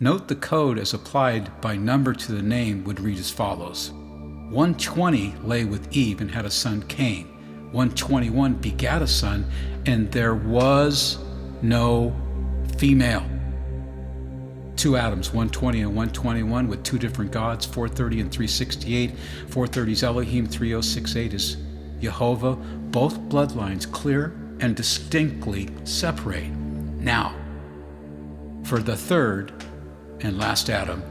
Note the code as applied by number to the name would read as follows. 120 lay with Eve and had a son Cain. 121 begat a son, and there was no female. Two Adams, 120 and 121, with two different gods, 430 and 368. 430 is Elohim, 3068 is Yhovah. Both bloodlines clear and distinctly separate. Now, for the third and last Adam,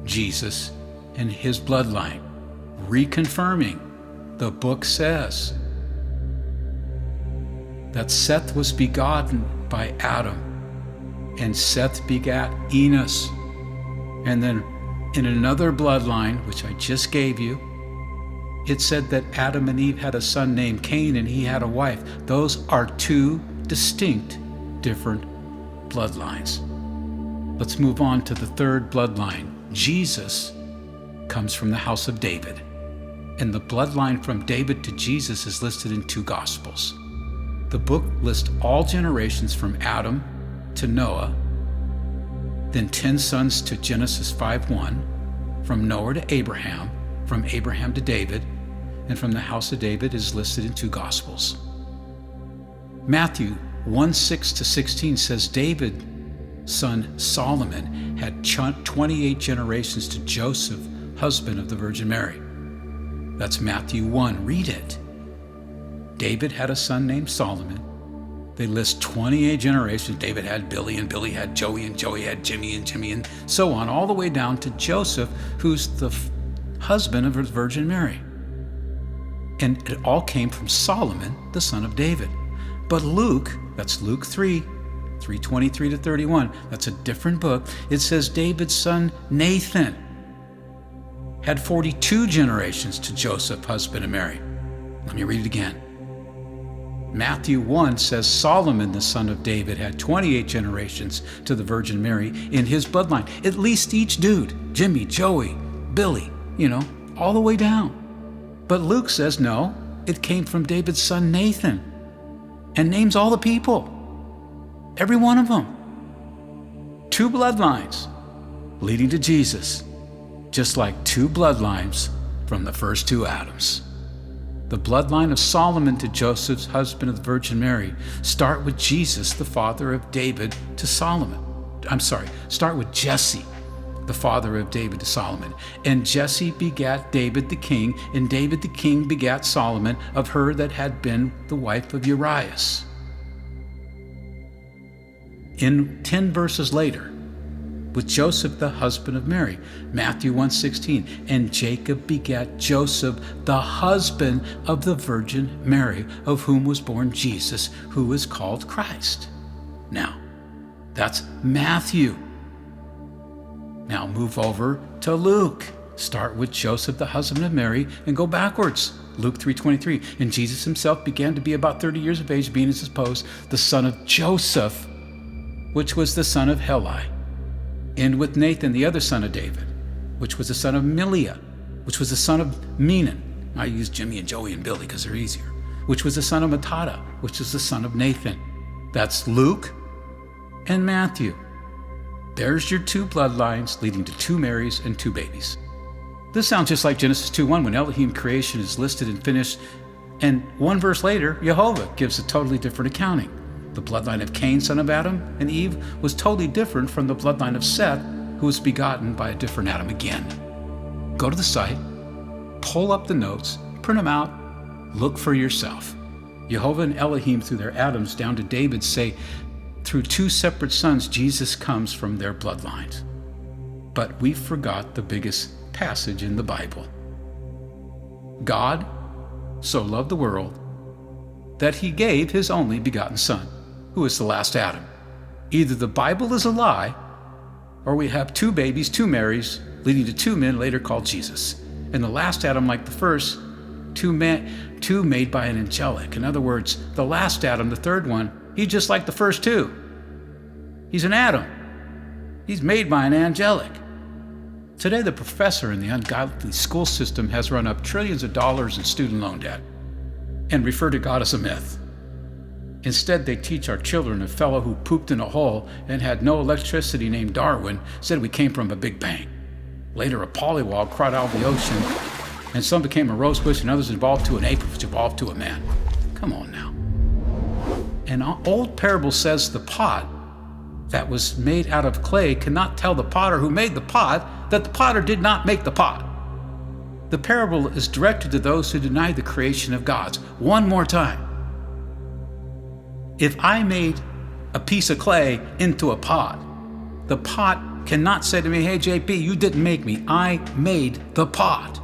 Jesus and his bloodline, reconfirming, the book says that Seth was begotten by Adam, and Seth begat Enos. And then in another bloodline, which I just gave you, it said that Adam and Eve had a son named Cain and he had a wife. Those are two distinct, different bloodlines. Let's move on to the third bloodline. Jesus comes from the house of David, and the bloodline from David to Jesus is listed in two Gospels. The book lists all generations from Adam to Noah, then 10 sons to Genesis 5:1, from Noah to Abraham, from Abraham to David, and from the house of David is listed in two Gospels. Matthew 1:6-16 says David's son Solomon had 28 generations to Joseph, husband of the Virgin Mary. That's Matthew 1. Read it. David had a son named Solomon. They list 28 generations. David had Billy, and Billy had Joey, and Joey had Jimmy, and Jimmy, and so on, all the way down to Joseph, who's the husband of the Virgin Mary. And it all came from Solomon, the son of David. But Luke, that's Luke 3:23-31, that's a different book. It says David's son Nathan had 42 generations to Joseph, husband of Mary. Let me read it again. Matthew 1 says Solomon, the son of David, had 28 generations to the Virgin Mary in his bloodline. At least each dude, Jimmy, Joey, Billy, all the way down. But Luke says no, it came from David's son Nathan, and names all the people, every one of them. Two bloodlines leading to Jesus, just like two bloodlines from the first two Adams. The bloodline of Solomon to Joseph's husband of the Virgin Mary start with Jesus, the father of David, to Solomon. Start with Jesse, the father of David to Solomon. And Jesse begat David the king, and David the king begat Solomon of her that had been the wife of Urias. In 10 verses later, with Joseph, the husband of Mary, Matthew 1:16, and Jacob begat Joseph, the husband of the Virgin Mary, of whom was born Jesus, who is called Christ. Now, that's Matthew. Now move over to Luke. Start with Joseph, the husband of Mary, and go backwards. Luke 3:23, and Jesus himself began to be about 30 years of age, being as supposed the son of Joseph, which was the son of Heli, and with Nathan, the other son of David, which was the son of Miliah, which was the son of Menon. I use Jimmy and Joey and Billy because they're easier. Which was the son of Mattada, which is the son of Nathan. That's Luke and Matthew. There's your two bloodlines leading to two Marys and two babies. This sounds just like Genesis 2:1 when Elohim creation is listed and finished, and one verse later, Yhovah gives a totally different accounting. The bloodline of Cain, son of Adam and Eve, was totally different from the bloodline of Seth, who was begotten by a different Adam again. Go to the site, pull up the notes, print them out, look for yourself. Yhovah and Elohim, through their Adams down to David, say through two separate sons, Jesus comes from their bloodlines. But we forgot the biggest passage in the Bible. God so loved the world that he gave his only begotten son, who is the last Adam. Either the Bible is a lie, or we have two babies, two Marys, leading to two men later called Jesus. And the last Adam, like the first, two made by an angelic. In other words, the last Adam, the third one, he's just like the first two. He's an Adam. He's made by an angelic. Today, the professor in the ungodly school system has run up trillions of dollars in student loan debt and referred to God as a myth. Instead, they teach our children a fellow who pooped in a hole and had no electricity named Darwin said we came from a big bang. Later, a pollywog crawled out of the ocean, and some became a rosebush, and others evolved to an ape, which evolved to a man. Come on now. An old parable says the pot that was made out of clay cannot tell the potter who made the pot that the potter did not make the pot. The parable is directed to those who deny the creation of God. One more time. If I made a piece of clay into a pot, the pot cannot say to me, hey JP, you didn't make me. I made the pot.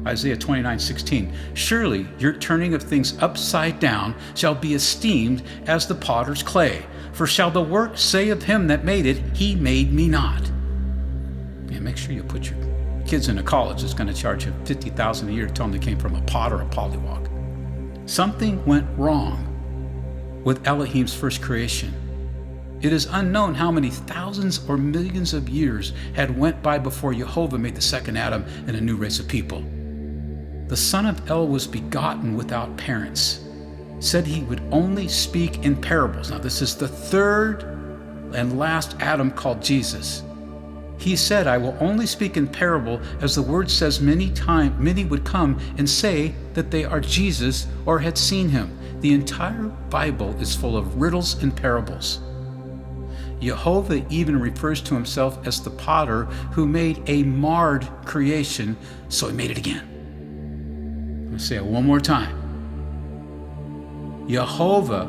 Isaiah 29:16. Surely your turning of things upside down shall be esteemed as the potter's clay. For shall the work say of him that made it, he made me not. Yeah, make sure you put your kids in a college that's going to charge you $50,000 a year to tell them they came from a pot or a pollywog. Something went wrong with Elohim's first creation. It is unknown how many thousands or millions of years had went by before Yhovah made the second Adam and a new race of people. The son of El was begotten without parents, said he would only speak in parables. Now this is the third and last Adam called Jesus. He said, I will only speak in parable, as the word says many would come and say that they are Jesus or had seen him. The entire Bible is full of riddles and parables. Yhovah even refers to himself as the potter who made a marred creation, so he made it again. I'm going to say it one more time. Yhovah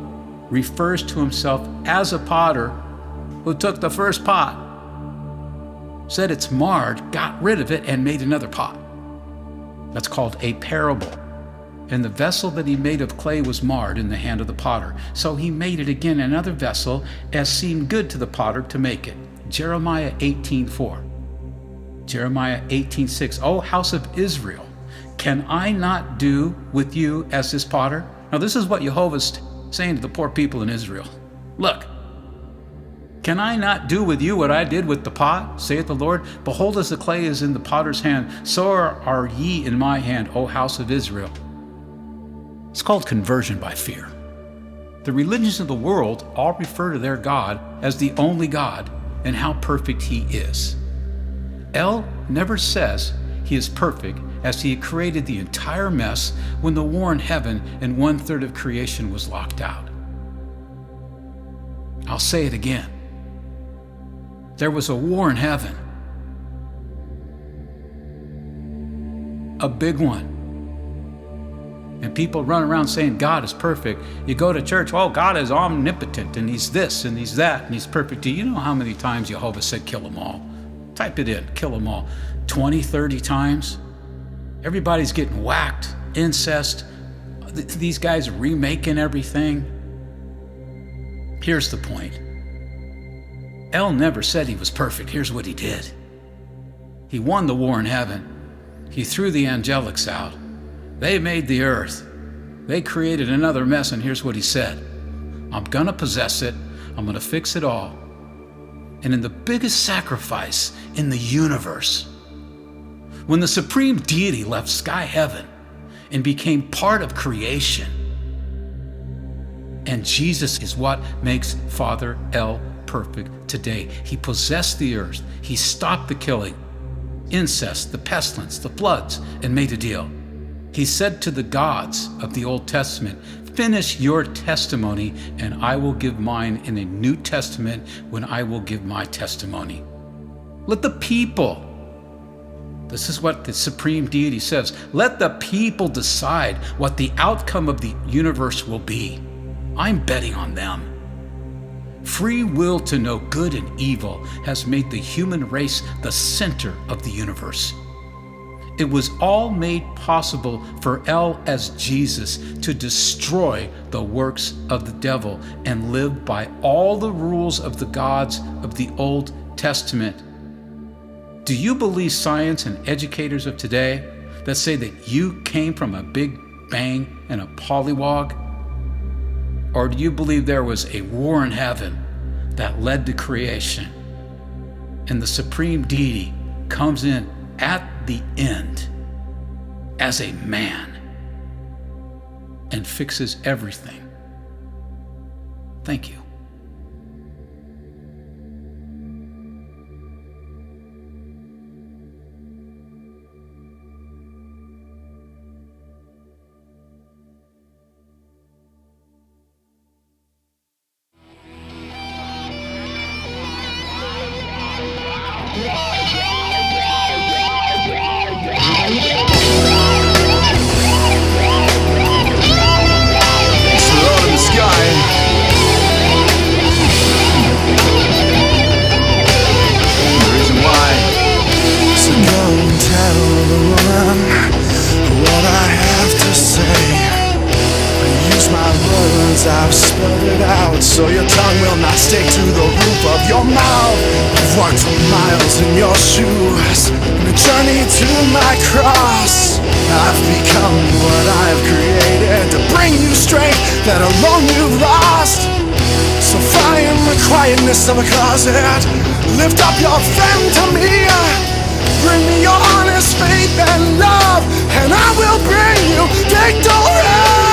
refers to himself as a potter who took the first pot, said it's marred, got rid of it, and made another pot. That's called a parable. And the vessel that he made of clay was marred in the hand of the potter. So he made it again in another vessel as seemed good to the potter to make it. Jeremiah 18:4. Jeremiah 18:6. O house of Israel, can I not do with you as this potter? Now this is what Yhovah's saying to the poor people in Israel. Look, can I not do with you what I did with the pot, saith the Lord? Behold, as the clay is in the potter's hand, so are ye in my hand, O house of Israel. It's called conversion by fear. The religions of the world all refer to their God as the only God and how perfect he is. El never says he is perfect, as he created the entire mess when the war in heaven and 1/3 of creation was locked out. I'll say it again. There was a war in heaven. A big one. And people run around saying God is perfect. You go to church, oh, God is omnipotent, and he's this, and he's that, and he's perfect. Do you know how many times Yhovah said kill them all? Type it in, kill them all. 20, 30 times. Everybody's getting whacked, incest. These guys remaking everything. Here's the point. El never said he was perfect. Here's what he did. He won the war in heaven. He threw the angelics out. They made the earth. They created another mess, and here's what he said. I'm going to possess it. I'm going to fix it all. And in the biggest sacrifice in the universe, when the supreme deity left sky heaven and became part of creation, and Jesus is what makes Father El perfect today. He possessed the earth. He stopped the killing, incest, the pestilence, the floods, and made a deal. He said to the gods of the Old Testament, finish your testimony, and I will give mine in a New Testament when I will give my testimony. Let the people, this is what the supreme deity says, let the people decide what the outcome of the universe will be. I'm betting on them. Free will to know good and evil has made the human race the center of the universe. It was all made possible for El as Jesus to destroy the works of the devil and live by all the rules of the gods of the Old Testament. Do you believe science and educators of today that say that you came from a big bang and a pollywog? Or do you believe there was a war in heaven that led to creation, and the supreme deity comes in at the end as a man and fixes everything Thank you. I've spelled it out so your tongue will not stick to the roof of your mouth. I've walked for miles in your shoes in a journey to my cross. I've become what I've created to bring you strength that alone you've lost. So fly in the quietness of a closet, lift up your friend to me. Bring me your honest faith and love, and I will bring you victory.